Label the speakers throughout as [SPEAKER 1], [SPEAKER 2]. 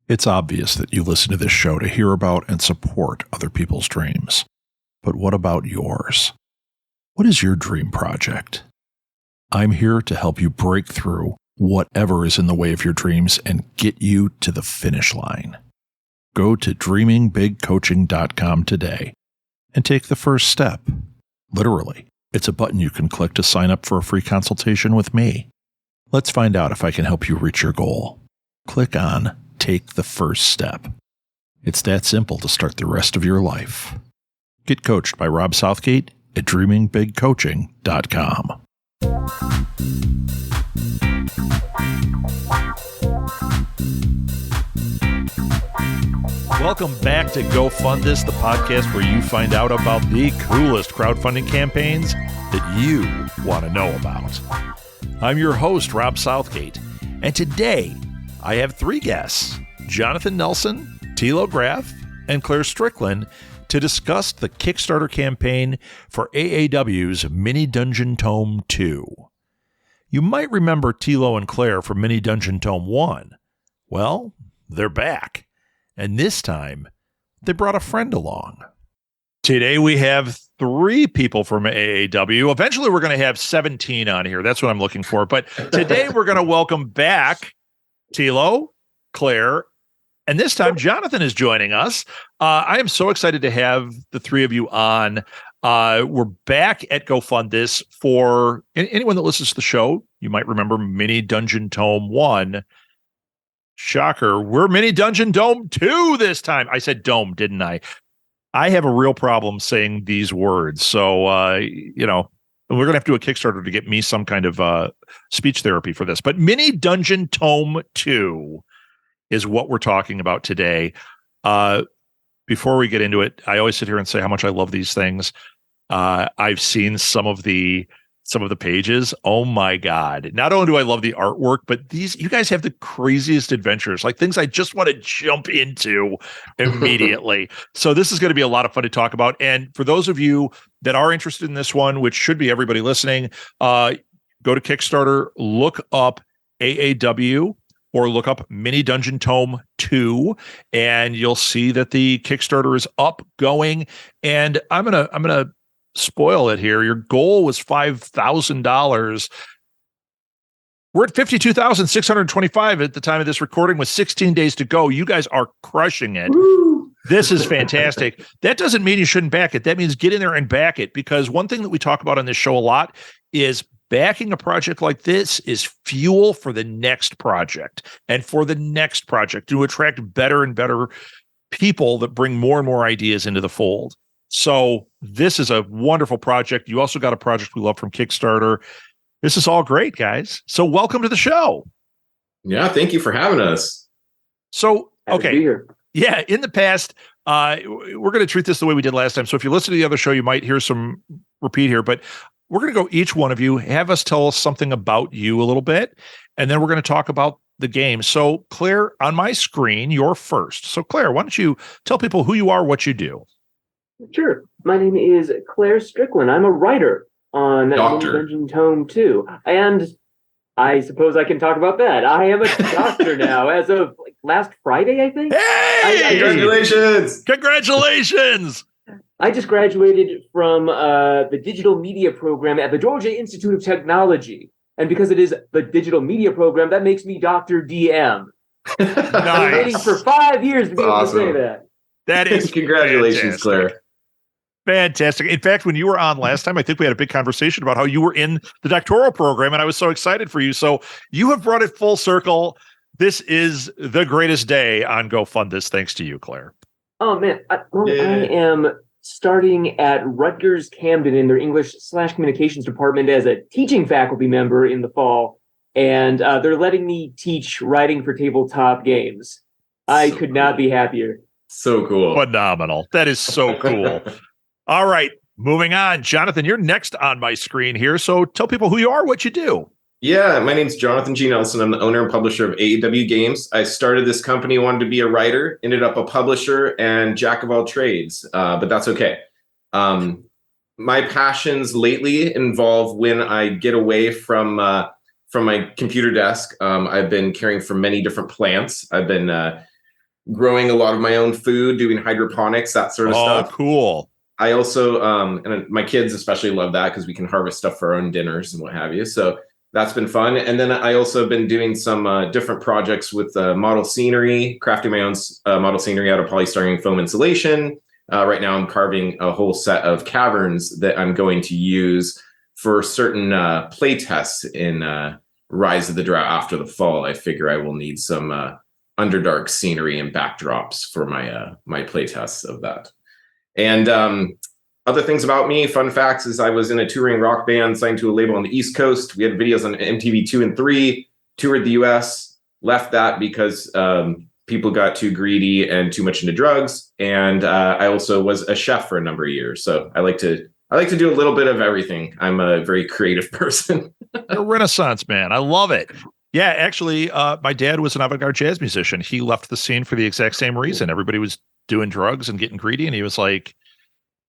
[SPEAKER 1] It's obvious that you listen to this show to hear about and support other people's dreams. But what about yours? What is your dream project? I'm here to help you break through whatever is in the way of your dreams and get you to the finish line. Go to dreamingbigcoaching.com today and take the first step. Literally, it's a button you can click to sign up for a free consultation with me. Let's find out if I can help you reach your goal. Click on Take the First Step. It's that simple to start the rest of your life. Get coached by Rob Southgate at dreamingbigcoaching.com. Welcome back to Go Fund This, the podcast where you find out about the coolest crowdfunding campaigns that you want to know about. I'm your host, Rob Southgate, and today I have three guests, Jonathan Nelson, Thilo Graf, and Claire Strickland, to discuss the Kickstarter campaign for AAW's Mini Dungeon Tome 2. You might remember Thilo and Claire from Mini Dungeon Tome 1. Well, they're back. And this time, they brought a friend along. Today, we have three people from AAW. Eventually, we're going to have 17 on here. That's what I'm looking for. But today, we're going to welcome back Thilo, Claire, and this time, Jonathan is joining us. I am so excited to have the three of you on. We're back at Go Fund This. For anyone that listens to the show, you might remember Mini Dungeon Tome 1. Shocker, we're Mini Dungeon Tome 2 this time. I said dome, didn't I? I have a real problem saying these words. So, we're going to have to do a Kickstarter to get me some kind of speech therapy for this. But Mini Dungeon Tome 2 is what we're talking about today. Before we get into it, I always sit here and say how much I love these things. I've seen some of the pages. Oh my God. Not only do I love the artwork, but you guys have the craziest adventures, like things I just want to jump into immediately. So this is going to be a lot of fun to talk about. And for those of you that are interested in this one, which should be everybody listening, go to Kickstarter, look up AAW, or look up Mini Dungeon Tome 2, and you'll see that the Kickstarter is up, going. And I'm gonna spoil it here. Your goal was $5,000. We're at $52,625 at the time of this recording with 16 days to go. You guys are crushing it. Woo! This is fantastic. That doesn't mean you shouldn't back it. That means get in there and back it, because one thing that we talk about on this show a lot is backing a project like this is fuel for the next project and for the next project to attract better and better people that bring more and more ideas into the fold. So this is a wonderful project. You also got a project we love from Kickstarter. This is all great, guys. So welcome to the show.
[SPEAKER 2] Yeah, thank you for having us.
[SPEAKER 1] So, okay. Yeah, in the past, we're going to treat this the way we did last time. So if you listen to the other show, you might hear some repeat here, but we're going to go, each one of you, have us tell us something about you a little bit, and then we're going to talk about the game. So, Claire, on my screen, you're first. So, Claire, why don't you tell people who you are, what you do?
[SPEAKER 3] Sure. My name is Claire Strickland. I'm a writer on Mini Dungeon Tome 2. And I suppose I can talk about that. I am a doctor now, as of last Friday, I think.
[SPEAKER 1] Hey!
[SPEAKER 2] Congratulations!
[SPEAKER 1] Congratulations!
[SPEAKER 3] I just graduated from the digital media program at the Georgia Institute of Technology. And because it is the digital media program, that makes me Dr. DM.
[SPEAKER 1] Nice.
[SPEAKER 3] I've been waiting for 5 years to be able to say that.
[SPEAKER 1] That is
[SPEAKER 2] congratulations,
[SPEAKER 1] fantastic.
[SPEAKER 2] Claire.
[SPEAKER 1] Fantastic. In fact, when you were on last time, I think we had a big conversation about how you were in the doctoral program, and I was so excited for you. So you have brought it full circle. This is the greatest day on Go Fund This, thanks to you, Claire.
[SPEAKER 3] Oh, man. I am starting at Rutgers Camden in their English/communications department as a teaching faculty member in the fall. And they're letting me teach writing for tabletop games. I could not be happier.
[SPEAKER 2] So cool.
[SPEAKER 1] Phenomenal. That is so cool. All right, moving on. Jonathan, you're next on my screen here. So tell people who you are, what you do.
[SPEAKER 2] Yeah, my name's Jonathan G. Nelson. I'm the owner and publisher of AEW Games. I started this company, wanted to be a writer, ended up a publisher and jack of all trades, but that's okay. My passions lately involve when I get away from my computer desk. I've been caring for many different plants. I've been growing a lot of my own food, doing hydroponics, that sort of stuff.
[SPEAKER 1] Oh, cool.
[SPEAKER 2] I also, and my kids especially love that because we can harvest stuff for our own dinners and what have you. So that's been fun. And then I also been doing some different projects with model scenery, crafting my own model scenery out of polystyrene foam insulation. Right now I'm carving a whole set of caverns that I'm going to use for certain play tests in Rise of the Drow after the fall. I figure I will need some Underdark scenery and backdrops for my play tests of that. And other things about me, fun facts, is I was in a touring rock band signed to a label on the East Coast. We had videos on MTV 2 and 3, toured the US, left that because people got too greedy and too much into drugs. And I also was a chef for a number of years. So I like to do a little bit of everything. I'm a very creative person.
[SPEAKER 1] You're a Renaissance man. I love it. Yeah, actually, my dad was an avant-garde jazz musician. He left the scene for the exact same reason. Everybody was doing drugs and getting greedy, and he was like,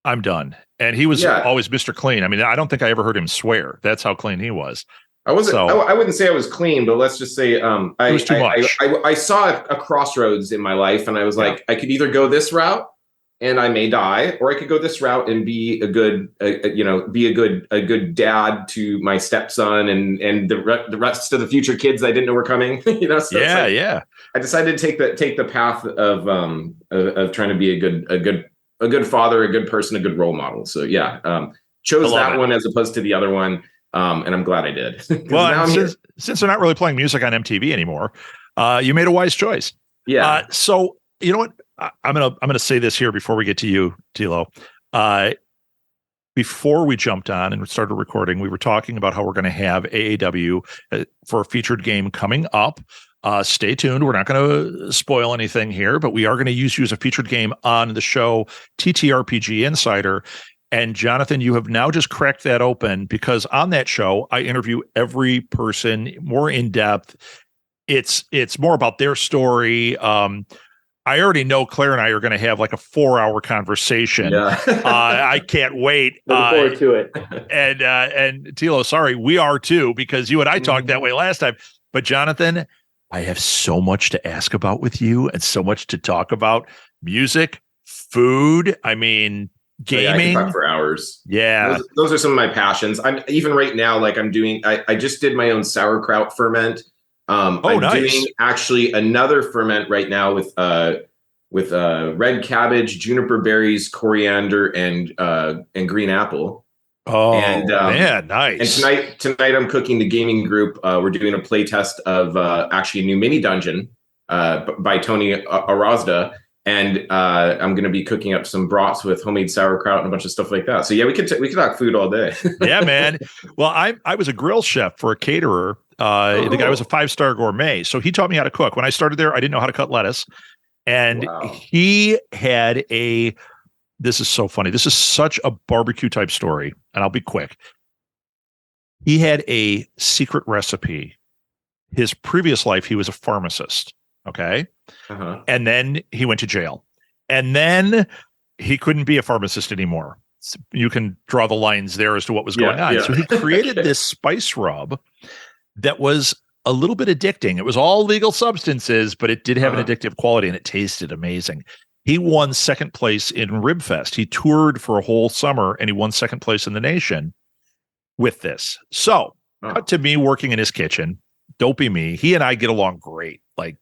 [SPEAKER 1] I'm done. And he was always Mr. Clean. I mean, I don't think I ever heard him swear. That's how clean he was.
[SPEAKER 2] I wouldn't say I was clean, but let's just say it was too much. I saw a crossroads in my life, and I was like, I could either go this route and I may die, or I could go this route and be a good dad to my stepson and the rest of the future kids I didn't know were coming. So I decided to take the path of trying to be a good father, a good person, a good role model. So chose that one as opposed to the other one. And I'm glad I did.
[SPEAKER 1] Well, since they're not really playing music on MTV anymore, you made a wise choice.
[SPEAKER 2] Yeah.
[SPEAKER 1] So you know what? I'm gonna say this here before we get to you, Tilo. Before we jumped on and started recording, we were talking about how we're going to have AAW for a featured game coming up. Stay tuned. We're not going to spoil anything here, but we are going to use you as a featured game on the show TTRPG Insider. And Jonathan, you have now just cracked that open, because on that show, I interview every person more in depth. It's more about their story. I already know Claire and I are going to have like a 4-hour conversation.
[SPEAKER 2] Yeah.
[SPEAKER 1] I can't wait.
[SPEAKER 3] Looking forward to it.
[SPEAKER 1] And Tilo, sorry, we are too, because you and I talked that way last time. But Jonathan, I have so much to ask about with you and so much to talk about. Music, food. I mean, gaming.
[SPEAKER 2] I can talk for hours.
[SPEAKER 1] Yeah.
[SPEAKER 2] Those are some of my passions. I'm even right now, like I just did my own sauerkraut ferment. I'm
[SPEAKER 1] nice.
[SPEAKER 2] doing actually another ferment right now with red cabbage, juniper berries, coriander, and green apple.
[SPEAKER 1] Oh, man, nice.
[SPEAKER 2] And tonight I'm cooking the gaming group. We're doing a play test of actually a new mini dungeon by Tony Arozda. And I'm going to be cooking up some brats with homemade sauerkraut and a bunch of stuff like that. So yeah, we could talk food all day.
[SPEAKER 1] Yeah, man. Well, I was a grill chef for a caterer. The guy was a 5-star gourmet, so he taught me how to cook. When I started there, I didn't know how to cut lettuce, and he had this is so funny. This is such a barbecue type story, and I'll be quick. He had a secret recipe. His previous life, he was a pharmacist. Okay.
[SPEAKER 2] Uh-huh.
[SPEAKER 1] And then he went to jail, and then he couldn't be a pharmacist anymore. So you can draw the lines there as to what was going on. Yeah. So he created this spice rub that was a little bit addicting. It was all legal substances, but it did have an addictive quality, and it tasted amazing. He won second place in Ribfest. He toured for a whole summer, and he won second place in the nation with this. So cut to me working in his kitchen. Dopey me. He and I get along great, like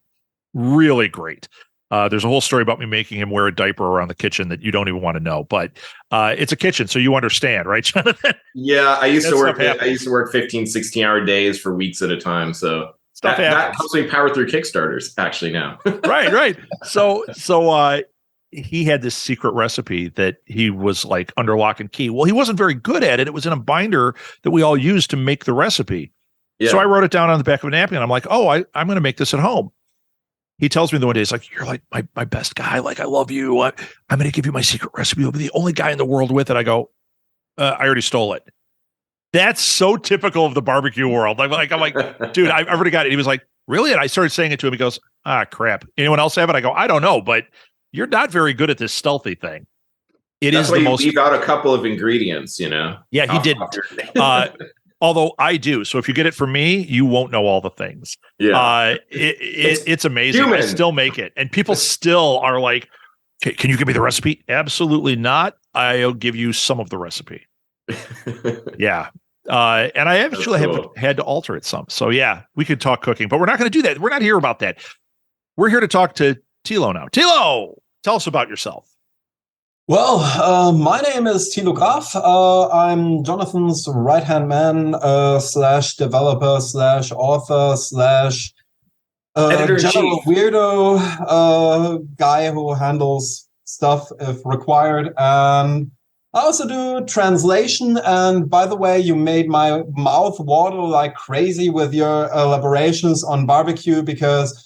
[SPEAKER 1] really great. There's a whole story about me making him wear a diaper around the kitchen that you don't even want to know, but it's a kitchen, so you understand, right, Jonathan?
[SPEAKER 2] Yeah, I used to work 15, 16-hour days for weeks at a time, so that helps me power through Kickstarters actually now.
[SPEAKER 1] right. So he had this secret recipe that he was like under lock and key. Well, he wasn't very good at it. It was in a binder that we all used to make the recipe. Yeah. So I wrote it down on the back of a napkin. I'm like, I'm going to make this at home. He tells me the one day, he's like, you're like my best guy. Like, I love you. I'm going to give you my secret recipe. You'll be the only guy in the world with it. I go, I already stole it. That's so typical of the barbecue world. I'm like, dude, I've already got it. He was like, really? And I started saying it to him. He goes, crap. Anyone else have it? I go, I don't know, but you're not very good at this stealthy thing. That's
[SPEAKER 2] why you leave out a couple of ingredients,
[SPEAKER 1] Yeah, he didn't. Although I do. So if you get it from me, you won't know all the things.
[SPEAKER 2] Yeah.
[SPEAKER 1] It's amazing.
[SPEAKER 2] human.
[SPEAKER 1] I still make it. And people still are like, can you give me the recipe? Absolutely not. I'll give you some of the recipe. Yeah. And I actually have had to alter it some. So yeah, we could talk cooking, but we're not going to do that. We're not here about that. We're here to talk to Thilo now. Thilo, tell us about yourself.
[SPEAKER 4] Well, my name is Thilo Graf. I'm Jonathan's right-hand man, slash developer, slash author, slash general weirdo guy who handles stuff if required. And I also do translation. And by the way, you made my mouth water like crazy with your elaborations on barbecue, because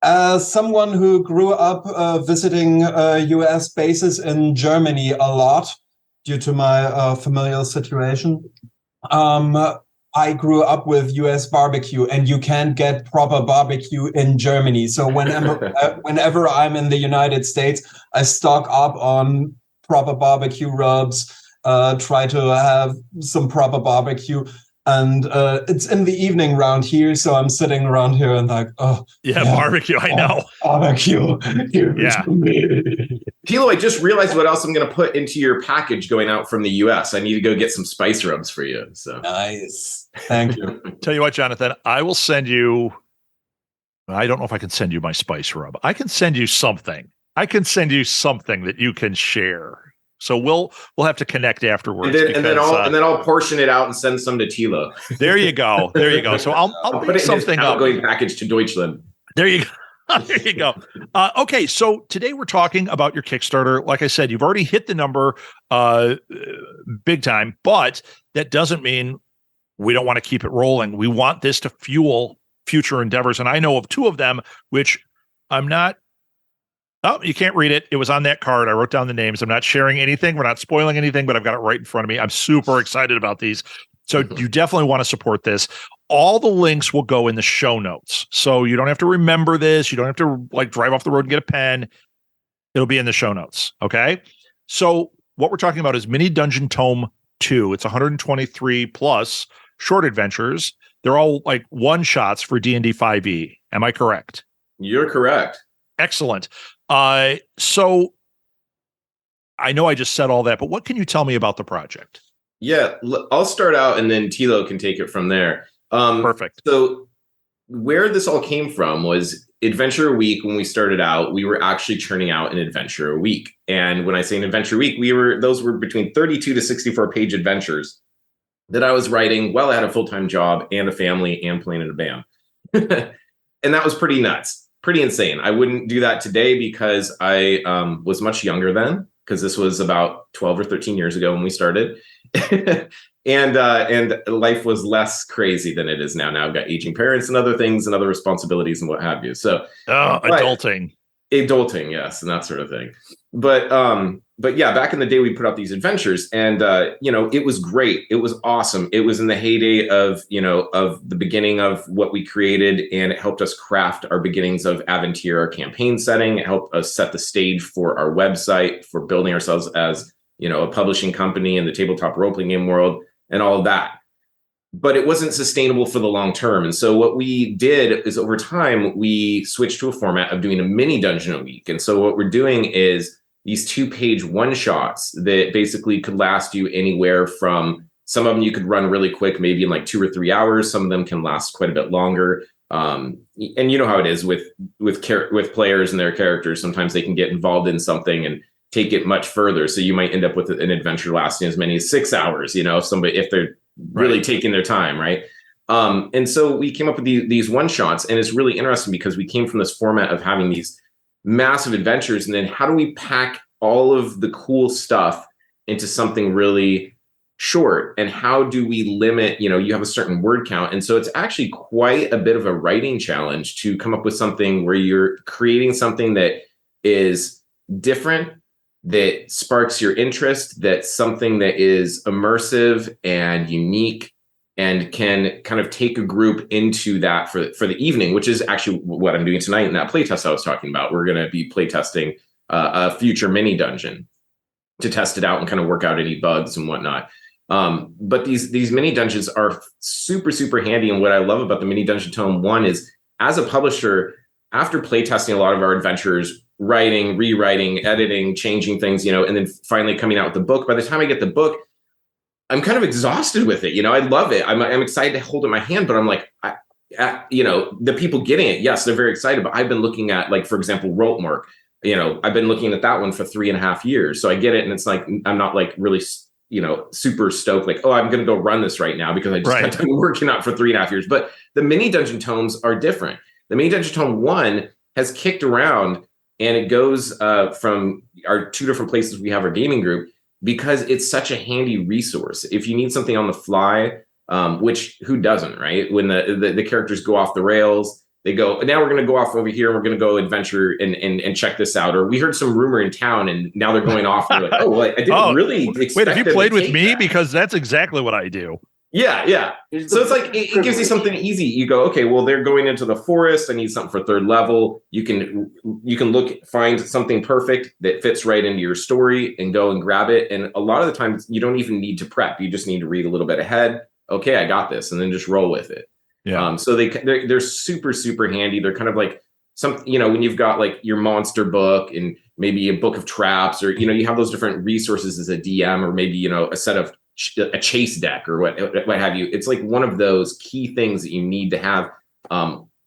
[SPEAKER 4] as someone who grew up visiting US bases in Germany a lot due to my familial situation, I grew up with US barbecue, and you can't get proper barbecue in Germany. So whenever I'm in the United States, I stock up on proper barbecue rubs, try to have some proper barbecue. And it's in the evening around here, so I'm sitting around here and like,
[SPEAKER 1] barbecue. I know.
[SPEAKER 4] Barbecue.
[SPEAKER 1] Yeah.
[SPEAKER 2] Thilo, I just realized what else I'm going to put into your package going out from the US. I need to go get some spice rubs for you. So
[SPEAKER 4] nice. Thank you.
[SPEAKER 1] Tell you what, Jonathan, I will send you. I don't know if I can send you my spice rub. I can send you something. That you can share. So we'll have to connect afterwards.
[SPEAKER 2] And then I'll portion it out and send some to Thilo.
[SPEAKER 1] There you go. So I'll
[SPEAKER 2] put
[SPEAKER 1] something up.
[SPEAKER 2] Going package to Deutschland.
[SPEAKER 1] There you go. There you go. Okay, so today we're talking about your Kickstarter. Like I said, you've already hit the number big time, but that doesn't mean we don't want to keep it rolling. We want this to fuel future endeavors, and I know of two of them, which I'm not. Oh, you can't read it. It was on that card. I wrote down the names. I'm not sharing anything. We're not spoiling anything, but I've got it right in front of me. I'm super excited about these. So you definitely want to support this. All the links will go in the show notes. So you don't have to remember this. You don't have to like drive off the road and get a pen. It'll be in the show notes. Okay. So what we're talking about is Mini Dungeon Tome 2. It's 123 plus short adventures. They're all like one shots for D&D 5e. Am I correct?
[SPEAKER 2] You're correct.
[SPEAKER 1] Excellent. So I know I just said all that, but what can you tell me about the project?
[SPEAKER 2] Yeah, I'll start out and then Thilo can take it from there.
[SPEAKER 1] Perfect.
[SPEAKER 2] So where this all came from was Adventure a Week. When we started out, we were actually churning out an adventure a week. And when I say an adventure a week, those were between 32 to 64 page adventures that I was writing while I had a full-time job and a family and playing in a band. And that was pretty nuts. Pretty insane. I wouldn't do that today because I was much younger then, because this was about 12 or 13 years ago when we started. and life was less crazy than it is now. Now I've got aging parents and other things and other responsibilities and what have you. So
[SPEAKER 1] adulting,
[SPEAKER 2] yes, and that sort of thing. But yeah, back in the day, we put out these adventures, and it was great. It was awesome. It was in the heyday of the beginning of what we created, and it helped us craft our beginnings of Aventir, our campaign setting. It helped us set the stage for our website, for building ourselves as a publishing company in the tabletop role-playing game world, and all of that. But it wasn't sustainable for the long term. And so what we did is over time, we switched to a format of doing a mini dungeon a week. And so what we're doing is these 2-page one-shots that basically could last you anywhere from, some of them you could run really quick, maybe in like 2 or 3 hours. Some of them can last quite a bit longer. And you know how it is with players and their characters. Sometimes they can get involved in something and take it much further. So you might end up with an adventure lasting as many as 6 hours, if they're really taking their time, right? And so we came up with these one-shots, and it's really interesting because we came from this format of having these massive adventures, and then how do we pack all of the cool stuff into something really short, and how do we limit, you have a certain word count. And so it's actually quite a bit of a writing challenge to come up with something where you're creating something that is different, that sparks your interest, that's something that is immersive and unique and can kind of take a group into that for the evening, which is actually what I'm doing tonight in that playtest I was talking about. We're going to be playtesting a future mini dungeon to test it out and kind of work out any bugs and whatnot. But these mini dungeons are super, super handy. And what I love about the Mini Dungeon Tome 1 is, as a publisher, after playtesting a lot of our adventures, writing, rewriting, editing, changing things, and then finally coming out with the book, by the time I get the book, I'm kind of exhausted with it. I love it. I'm excited to hold it in my hand, but I'm like, the people getting it, yes, they're very excited. But I've been looking at, like, for example, Roltmark. I've been looking at that one for 3.5 years. So I get it. And it's like, I'm not like really, super stoked, like, oh, I'm going to go run this right now because I just got done working out for 3.5 years. But the Mini Dungeon Tomes are different. The Mini Dungeon Tome 1 has kicked around, and it goes from our 2 different places we have our gaming group, because it's such a handy resource. If you need something on the fly, which who doesn't, right? When the characters go off the rails, they go, now we're going to go off over here and we're going to go adventure and check this out. Or we heard some rumor in town and now they're going off. And they're like, oh, well, I didn't really expect.
[SPEAKER 1] Wait, have you played with me? That. Because that's exactly what I do.
[SPEAKER 2] Yeah. So it's like, it gives you something easy. You go, okay, well, they're going into the forest. I need something for 3rd level. You can find something perfect that fits right into your story and go and grab it. And a lot of the times you don't even need to prep. You just need to read a little bit ahead. Okay, I got this. And then just roll with it. Yeah. So they're super, super handy. They're kind of like when you've got like your monster book and maybe a book of traps, or, you have those different resources as a DM, or maybe, a set of a chase deck or what have you. It's like one of those key things that you need to have.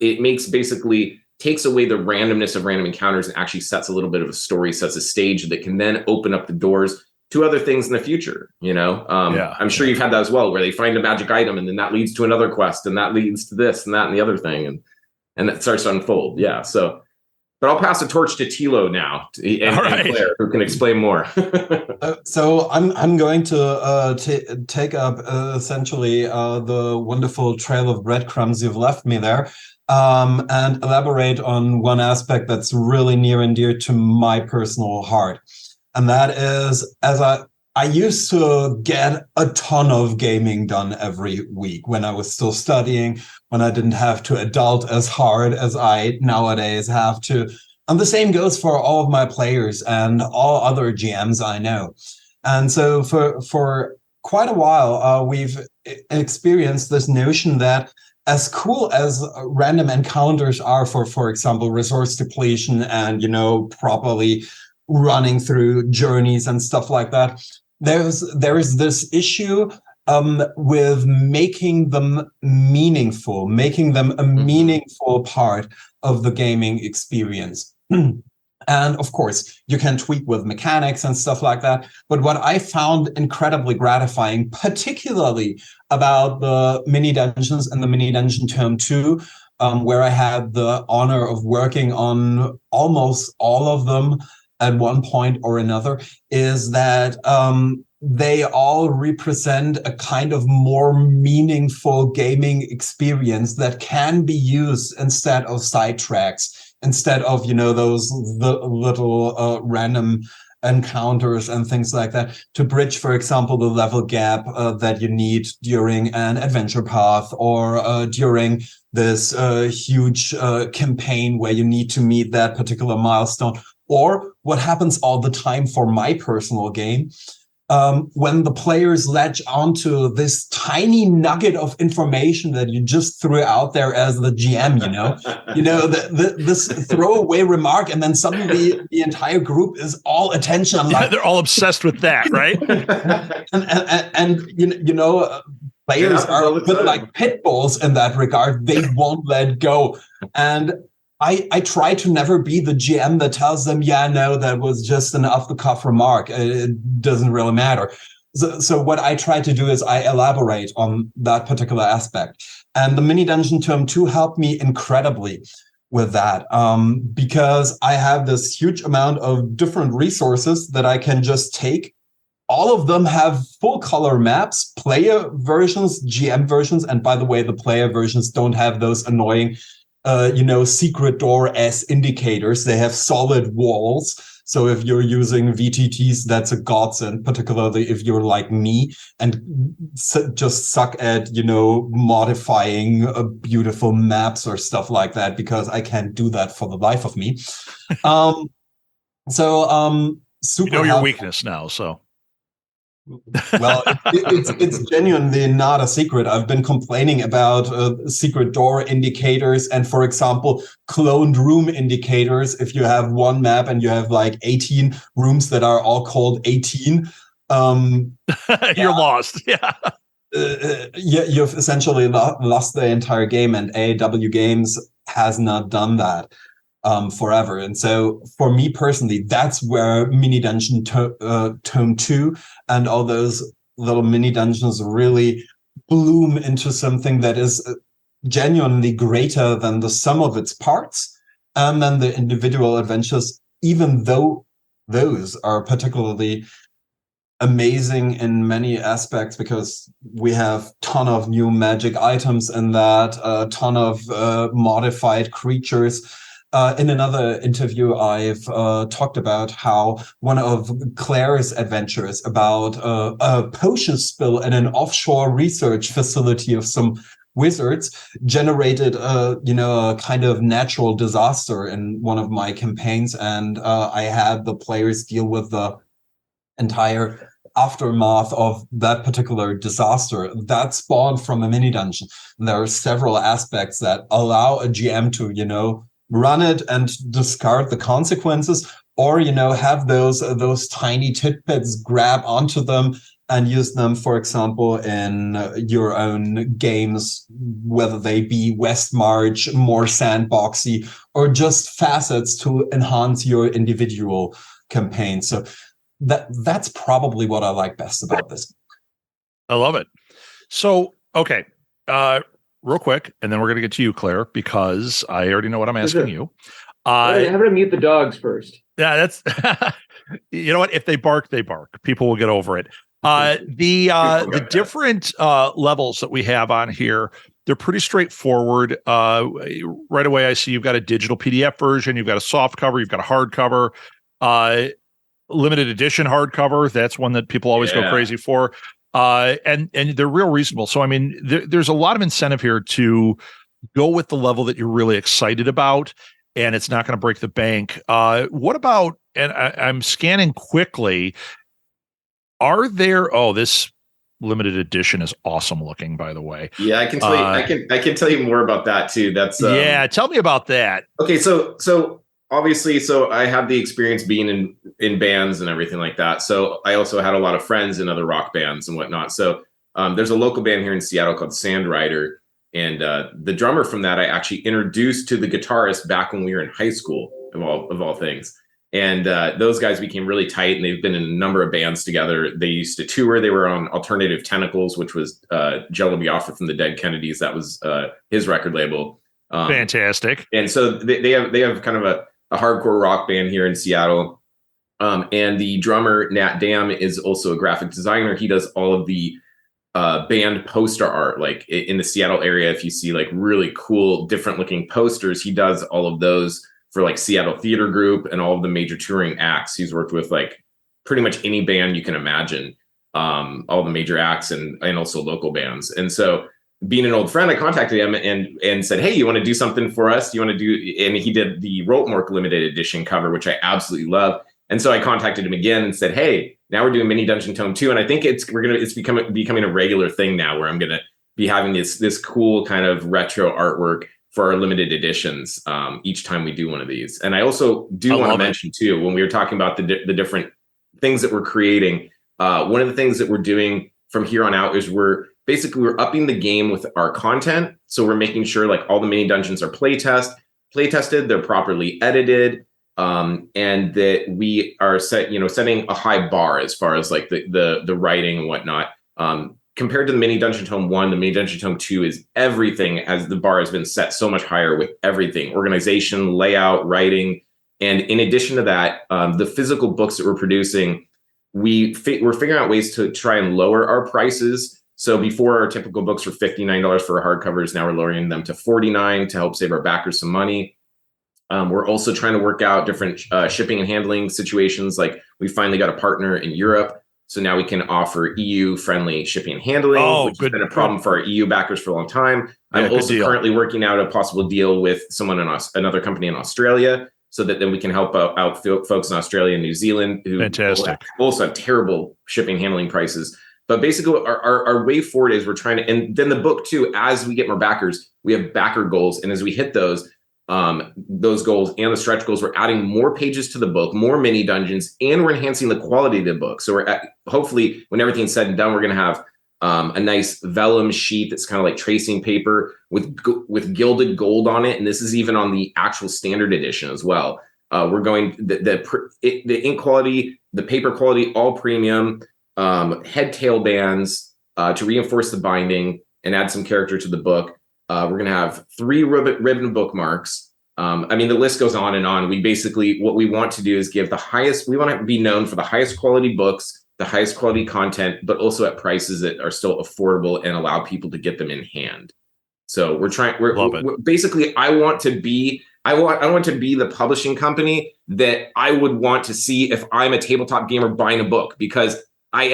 [SPEAKER 2] It takes away the randomness of random encounters and actually sets a little bit of a story, sets a stage that can then open up the doors to other things in the future. I'm sure you've had that as well, where they find a magic item and then that leads to another quest and that leads to this and that and the other thing. And that starts to unfold. Yeah. So, but I'll pass the torch to Thilo now, and Claire, who can explain more.
[SPEAKER 4] So I'm going to take up essentially the wonderful trail of breadcrumbs you've left me there, and elaborate on one aspect that's really near and dear to my personal heart, and that is, as I used to get a ton of gaming done every week when I was still studying, when I didn't have to adult as hard as I nowadays have to. And the same goes for all of my players and all other GMs I know. And so for quite a while, we've experienced this notion that, as cool as random encounters are for example, resource depletion and, properly running through journeys and stuff like that, there is this issue with making them meaningful, making them a meaningful part of the gaming experience. And of course, you can tweak with mechanics and stuff like that. But what I found incredibly gratifying, particularly about the mini dungeons and the Mini Dungeon Tome 2, where I had the honor of working on almost all of them at one point or another, is that they all represent a kind of more meaningful gaming experience that can be used instead of sidetracks, instead of, those little random encounters and things like that, to bridge, for example, the level gap that you need during an adventure path, or during this huge campaign where you need to meet that particular milestone. Or what happens all the time for my personal game, when the players latch onto this tiny nugget of information that you just threw out there as the GM, this throwaway remark, and then suddenly the entire group is all attention.
[SPEAKER 1] Like, they're all obsessed with that, right?
[SPEAKER 4] and players are a bit like pit bulls in that regard. They won't let go. And I try to never be the GM that tells them, yeah, no, that was just an off-the-cuff remark. It doesn't really matter. So what I try to do is I elaborate on that particular aspect. And the Mini Dungeon Tome 2 helped me incredibly with that, because I have this huge amount of different resources that I can just take. All of them have full color maps, player versions, GM versions. And by the way, the player versions don't have those annoying secret door as indicators. They have solid walls. So if you're using VTTs, that's a godsend, particularly if you're like me and just suck at, modifying beautiful maps or stuff like that, because I can't do that for the life of me. Super.
[SPEAKER 1] Your weakness now, so.
[SPEAKER 4] Well, it's genuinely not a secret. I've been complaining about secret door indicators and, for example, cloned room indicators. If you have one map and you have like 18 rooms that are all called 18,
[SPEAKER 1] you're lost. Yeah.
[SPEAKER 4] You've essentially lost the entire game, and AEW Games has not done that forever. And so for me personally, that's where Mini Dungeon Tome 2 and all those little mini dungeons really bloom into something that is genuinely greater than the sum of its parts, and then the individual adventures, even though those are particularly amazing in many aspects, because we have ton of new magic items in that, a ton of modified creatures. In another interview, I've talked about how one of Claire's adventures about a potion spill in an offshore research facility of some wizards generated a kind of natural disaster in one of my campaigns, and I had the players deal with the entire aftermath of that particular disaster that spawned from a mini dungeon. And there are several aspects that allow a GM to, run it and discard the consequences, or, have those tiny tidbits, grab onto them and use them, for example, in your own games, whether they be Westmarch, more sandboxy, or just facets to enhance your individual campaign. So that's probably what I like best about this.
[SPEAKER 1] I love it. So, okay. Real quick, and then we're going to get to you, Claire, because I already know what I'm asking you.
[SPEAKER 3] I'm going to mute the dogs first.
[SPEAKER 1] Yeah, that's, you know what? If they bark, they bark. People will get over it. The different levels that we have on here, they're pretty straightforward. Right away, I see you've got a digital PDF version, you've got a soft cover, you've got a hardcover, limited edition hardcover. That's one that people always go crazy for. And they're real reasonable. So, I mean, there's a lot of incentive here to go with the level that you're really excited about, and it's not going to break the bank. What about, and I'm scanning quickly, are there, this limited edition is awesome looking, by the way.
[SPEAKER 2] Yeah, I can tell you, I can tell you more about that too. That's
[SPEAKER 1] tell me about that.
[SPEAKER 2] Okay. So obviously, I had the experience being in bands and everything like that. So I also had a lot of friends in other rock bands and whatnot. So there's a local band here in Seattle called Sandrider. And the drummer from that I actually introduced to the guitarist back when we were in high school, of all things. And those guys became really tight, and they've been in a number of bands together. They used to tour. They were on Alternative Tentacles, which was Jello Biafra from the Dead Kennedys. That was his record label.
[SPEAKER 1] Fantastic.
[SPEAKER 2] And so they have kind of a hardcore rock band here in Seattle. And the drummer, Nat Dam, is also a graphic designer. He does all of the band poster art, like in the Seattle area. If you see like really cool, different looking posters, he does all of those for like Seattle Theater Group and all of the major touring acts. He's worked with like pretty much any band you can imagine, all the major acts and also local bands. And so, being an old friend, I contacted him and said, "Hey, you want to do something for us? You want to do?" And he did the Roltmork limited edition cover, which I absolutely love. And so I contacted him again and said, "Hey, now we're doing Mini Dungeon Tome 2, and I think it's becoming a regular thing now, where I'm gonna be having this cool kind of retro artwork for our limited editions each time we do one of these." And I also do want to mention too, when we were talking about the different things that we're creating, one of the things that we're doing from here on out is we're upping the game with our content. So we're making sure like all the mini dungeons are play tested, they're properly edited, and that we are setting a high bar as far as like the writing and whatnot. Compared to the Mini Dungeon Tome 1, the Mini Dungeon Tome 2 is everything, as the bar has been set so much higher with everything: organization, layout, writing. And in addition to that, the physical books that we're producing, we're figuring out ways to try and lower our prices. So before, our typical books were $59 for our hardcovers. Now we're lowering them to $49 to help save our backers some money. We're also trying to work out different shipping and handling situations. Like we finally got a partner in Europe, so now we can offer EU-friendly shipping and handling, which has been a problem for our EU backers for a long time. I'm also currently working out a possible deal with another company in Australia so that then we can help out folks in Australia and New Zealand who
[SPEAKER 1] Fantastic.
[SPEAKER 2] also have terrible shipping handling prices. But basically, our way forward is we're trying to, and then the book too, as we get more backers, we have backer goals. And as we hit those goals and the stretch goals, we're adding more pages to the book, more mini dungeons, and we're enhancing the quality of the book. So hopefully, when everything's said and done, we're going to have a nice vellum sheet that's kind of like tracing paper with gilded gold on it. And this is even on the actual standard edition as well. We're going the ink quality, the paper quality, all premium. Head tail bands to reinforce the binding and add some character to the book. We're going to have 3 ribbon bookmarks. I mean, the list goes on and on. What we want to do is give we want to be known for the highest quality books, the highest quality content, but also at prices that are still affordable and allow people to get them in hand. So basically, I want to be the publishing company that I would want to see if I'm a tabletop gamer buying a book, because I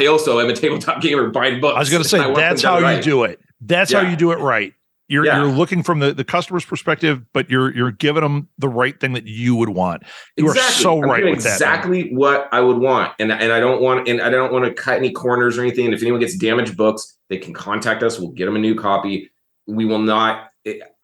[SPEAKER 2] also am a tabletop gamer buying books.
[SPEAKER 1] I was going to say, that's how you do it. That's how you do it right. You're looking from the customer's perspective, but you're giving them the right thing that you would want. You are so right with that.
[SPEAKER 2] Exactly what I would want. And I don't want to cut any corners or anything. And if anyone gets damaged books, they can contact us. We'll get them a new copy. We will not.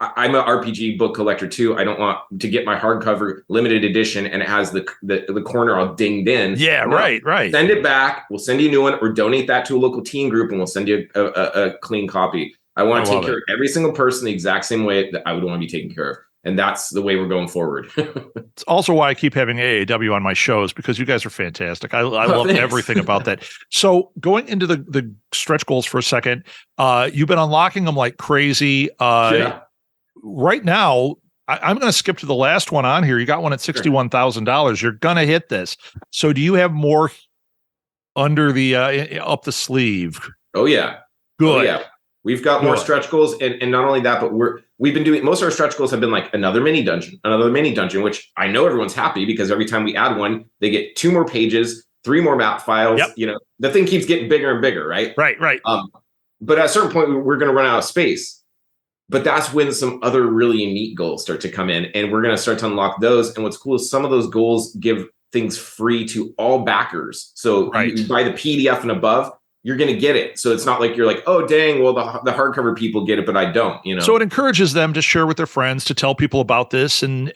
[SPEAKER 2] I'm an RPG book collector too. I don't want to get my hardcover limited edition and it has the corner all dinged in.
[SPEAKER 1] Yeah, no, right.
[SPEAKER 2] Send it back. We'll send you a new one, or donate that to a local teen group, and we'll send you a clean copy. I want to take care of every single person the exact same way that I would want to be taken care of. And that's the way we're going forward.
[SPEAKER 1] It's also why I keep having AAW on my shows, because you guys are fantastic. I love everything about that. So going into the stretch goals for a second, you've been unlocking them like crazy. Right now, I'm going to skip to the last one on here. You got one at $61,000. You're going to hit this. So do you have more under the up the sleeve?
[SPEAKER 2] Oh, yeah.
[SPEAKER 1] Good.
[SPEAKER 2] Oh, yeah. We've got more stretch goals, and not only that, but we've been doing, most of our stretch goals have been like another mini dungeon, which I know everyone's happy because every time we add one, they get 2 more pages, 3 more map files. Yep. You know, the thing keeps getting bigger and bigger, right?
[SPEAKER 1] Right.
[SPEAKER 2] But at a certain point, we're going to run out of space. But that's when some other really unique goals start to come in, and we're going to start to unlock those. And what's cool is some of those goals give things free to all backers. So you buy the PDF and above, you're going to get it. So it's not like you're like, oh, dang, well, the hardcover people get it, but I don't, you know?
[SPEAKER 1] So it encourages them to share with their friends, to tell people about this and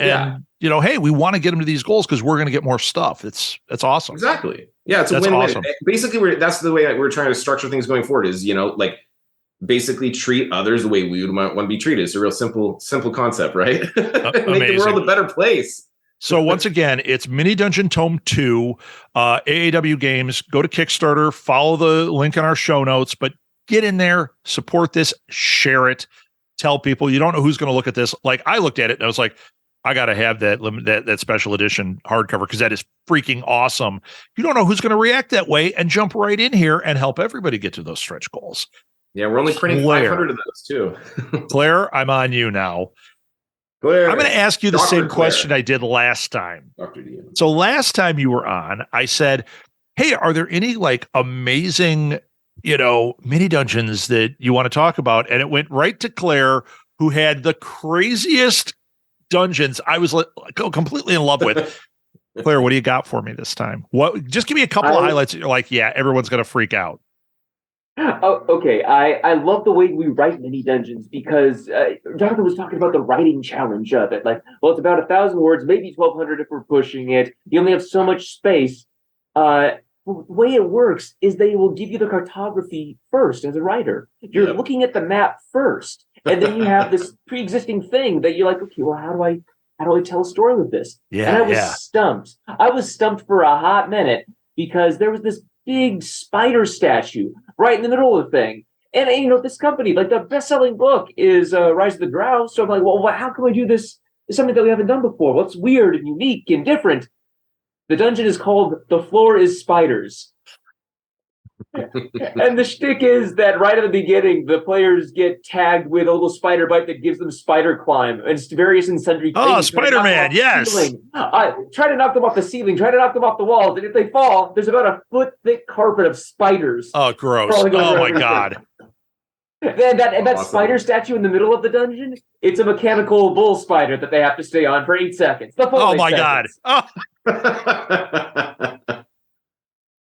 [SPEAKER 1] you know, hey, we want to get them to these goals because we're going to get more stuff. That's awesome.
[SPEAKER 2] Exactly. Yeah. It's a win-win. Awesome. Basically, that's the way we're trying to structure things going forward is, you know, like basically treat others the way we would want to be treated. It's a real simple concept, right? Make the world a better place.
[SPEAKER 1] So once again, it's Mini Dungeon Tome 2, AAW Games. Go to Kickstarter, follow the link in our show notes, but get in there, support this, share it, tell people. You don't know who's going to look at this. Like I looked at it and I was like, I got to have that special edition hardcover because that is freaking awesome. You don't know who's going to react that way and jump right in here and help everybody get to those stretch goals.
[SPEAKER 2] Yeah, we're only printing 500 of those too.
[SPEAKER 1] Claire, I'm on you now.
[SPEAKER 2] Claire,
[SPEAKER 1] I'm going to ask you the same question I did last time.
[SPEAKER 2] Dr. D.
[SPEAKER 1] So last time you were on, I said, hey, are there any like amazing, you know, mini dungeons that you want to talk about? And it went right to Claire, who had the craziest dungeons I was completely in love with. Claire, what do you got for me this time? Just give me a couple of highlights that you're like, yeah, everyone's going to freak out.
[SPEAKER 3] Oh, okay. I love the way we write mini dungeons because Jonathan was talking about the writing challenge of it. Like, well, it's about 1,000 words, maybe 1,200 if we're pushing it. You only have so much space. The way it works is they will give you the cartography first as a writer. You're looking at the map first, and then you have this pre-existing thing that you're like, okay, well, how do I tell a story with this?
[SPEAKER 1] Yeah,
[SPEAKER 3] and I was stumped. I was stumped for a hot minute because there was this big spider statue right in the middle of the thing. And, you know, this company, like the best-selling book is Rise of the Drow. So I'm like, well, how can we do this? It's something that we haven't done before. What's weird and unique and different? The dungeon is called The Floor is Spiders. And the shtick is that right at the beginning, the players get tagged with a little spider bite that gives them spider climb. And it's various and sundry things.
[SPEAKER 1] Oh, Spider-Man, yes.
[SPEAKER 3] Try to knock them off the ceiling. Try to knock them off the walls. And if they fall, there's about a foot-thick carpet of spiders.
[SPEAKER 1] Oh, gross. Oh, my God.
[SPEAKER 3] That
[SPEAKER 2] Awesome.
[SPEAKER 3] spider statue in the middle of the dungeon, it's a mechanical bull spider that they have to stay on for 8 seconds. The full
[SPEAKER 1] Oh
[SPEAKER 3] 8
[SPEAKER 1] my
[SPEAKER 3] seconds.
[SPEAKER 1] God.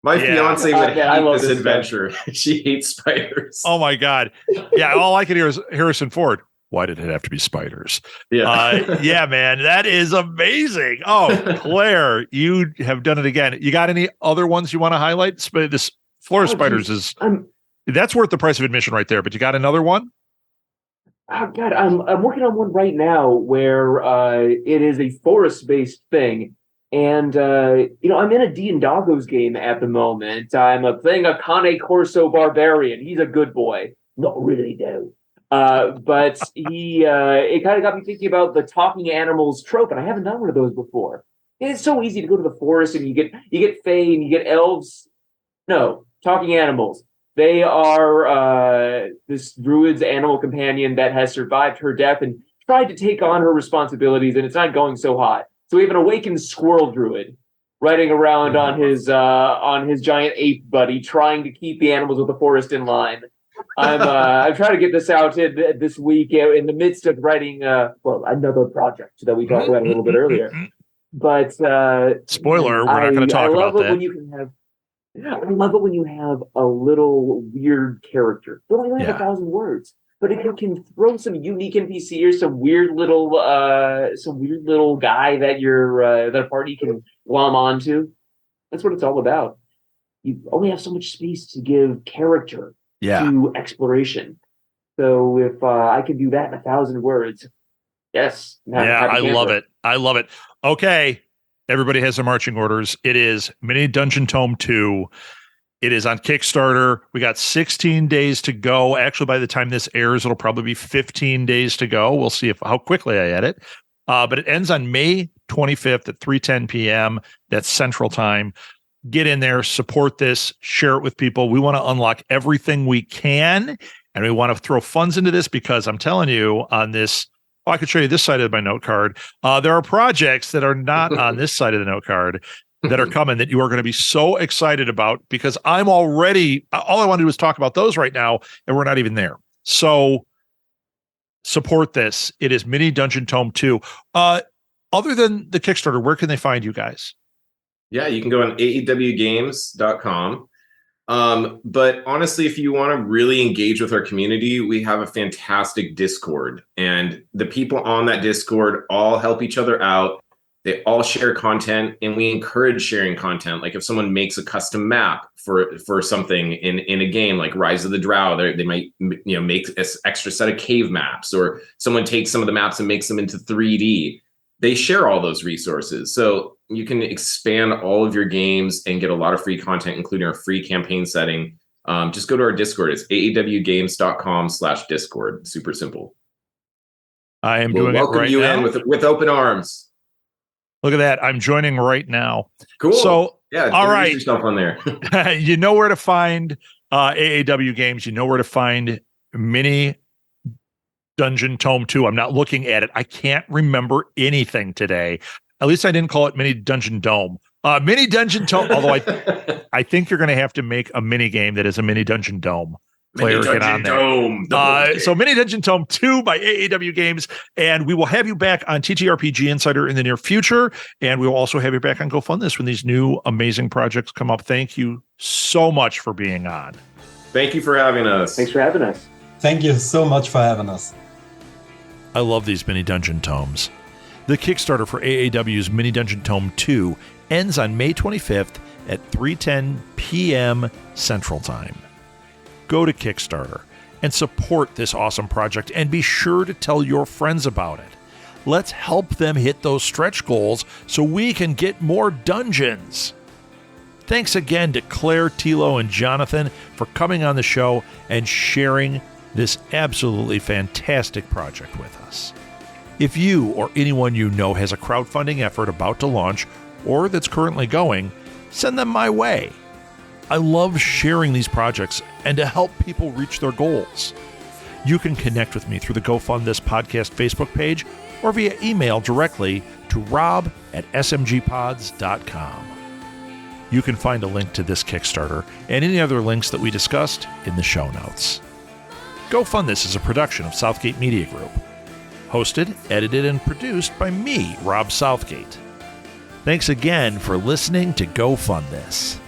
[SPEAKER 2] My
[SPEAKER 1] Yeah.
[SPEAKER 2] fiance would
[SPEAKER 3] I
[SPEAKER 2] hate
[SPEAKER 3] love
[SPEAKER 2] this
[SPEAKER 3] this
[SPEAKER 2] adventure. She hates spiders.
[SPEAKER 1] Oh my God. Yeah. All I can hear is Harrison Ford. Why did it have to be spiders?
[SPEAKER 2] Yeah.
[SPEAKER 1] Yeah, man, that is amazing. Oh, Claire, you have done it again. You got any other ones you want to highlight? This Floor of Spiders
[SPEAKER 3] geez.
[SPEAKER 1] that's worth the price of admission right there. But you got another one?
[SPEAKER 3] Oh God, I'm working on one right now where it is a forest-based thing. And, I'm in a Dogos game at the moment. I'm playing a Cane Corso barbarian. He's a good boy. Not really, though. But it kind of got me thinking about the talking animals trope, and I haven't done one of those before. And it's so easy to go to the forest and you get fae and you get elves. No, talking animals. They are this druid's animal companion that has survived her death and tried to take on her responsibilities, and it's not going so hot. So we have an awakened squirrel druid riding around on his giant ape buddy, trying to keep the animals of the forest in line. I'm trying to get this out this week in the midst of writing another project that we talked about a little bit earlier. But
[SPEAKER 1] spoiler, we're not going to talk about that.
[SPEAKER 3] I love it when you have a little weird character. Don't only have 1,000 words. But if you can throw some unique NPC or some weird little guy that that a party can glom onto, that's what it's all about. You only have so much space to give character to exploration. So if I can do that in 1,000 words, yes.
[SPEAKER 1] I love it. I love it. Okay, everybody has their marching orders. It is Mini Dungeon Tome 2. It is on Kickstarter. We got 16 days to go. Actually, by the time this airs, it'll probably be 15 days to go. We'll see how quickly I edit. But it ends on May 25th at 3:10 p.m. That's Central Time. Get in there, support this, share it with people. We want to unlock everything we can, and we want to throw funds into this because I'm telling you on this, I could show you this side of my note card. There are projects that are not on this side of the note card that are coming that you are going to be so excited about because I'm already, all I want to do is talk about those right now, and we're not even there. So support this. It is Mini Dungeon Tome 2. Other than the Kickstarter, where can they find you guys?
[SPEAKER 2] Yeah, you can go on aewgames.com. But honestly, if you want to really engage with our community, we have a fantastic Discord, and the people on that Discord all help each other out. They all share content, and we encourage sharing content. Like if someone makes a custom map for something in a game like Rise of the Drow, they might make an extra set of cave maps, or someone takes some of the maps and makes them into 3D. They share all those resources. So you can expand all of your games and get a lot of free content, including our free campaign setting. Just go to our Discord. It's aewgames.com/Discord. Super simple.
[SPEAKER 1] I am doing it right now.
[SPEAKER 2] Welcome you in with open arms.
[SPEAKER 1] Look at that. I'm joining right now.
[SPEAKER 2] Cool.
[SPEAKER 1] So,
[SPEAKER 2] yeah,
[SPEAKER 1] all right.
[SPEAKER 2] Yourself on there.
[SPEAKER 1] You know where to find AAW Games. You know where to find Mini Dungeon Tome 2. I'm not looking at it. I can't remember anything today. At least I didn't call it Mini Dungeon Dome. Mini Dungeon Tome, although I think you're going to have to make a mini game that is a Mini Dungeon Dome. Claire, get on there. So Mini Dungeon Tome 2 by AAW Games, and we will have you back on TTRPG Insider in the near future, and we will also have you back on Go Fund This when these new amazing projects come up. Thank you so much for being on.
[SPEAKER 2] Thank you for having us.
[SPEAKER 3] Thanks for having us.
[SPEAKER 4] Thank you so much for having us.
[SPEAKER 1] I love these Mini Dungeon Tomes. The Kickstarter for AAW's Mini Dungeon Tome 2 ends on May 25th at 3:10 p.m. Central Time. Go to Kickstarter and support this awesome project, and be sure to tell your friends about it. Let's help them hit those stretch goals so we can get more dungeons. Thanks again to Claire, Tilo, and Jonathan for coming on the show and sharing this absolutely fantastic project with us. If you or anyone you know has a crowdfunding effort about to launch or that's currently going, send them my way. I love sharing these projects and to help people reach their goals. You can connect with me through the Go Fund This podcast Facebook page or via email directly to rob@smgpods.com. You can find a link to this Kickstarter and any other links that we discussed in the show notes. Go Fund This is a production of Southgate Media Group. Hosted, edited, and produced by me, Rob Southgate. Thanks again for listening to Go Fund This.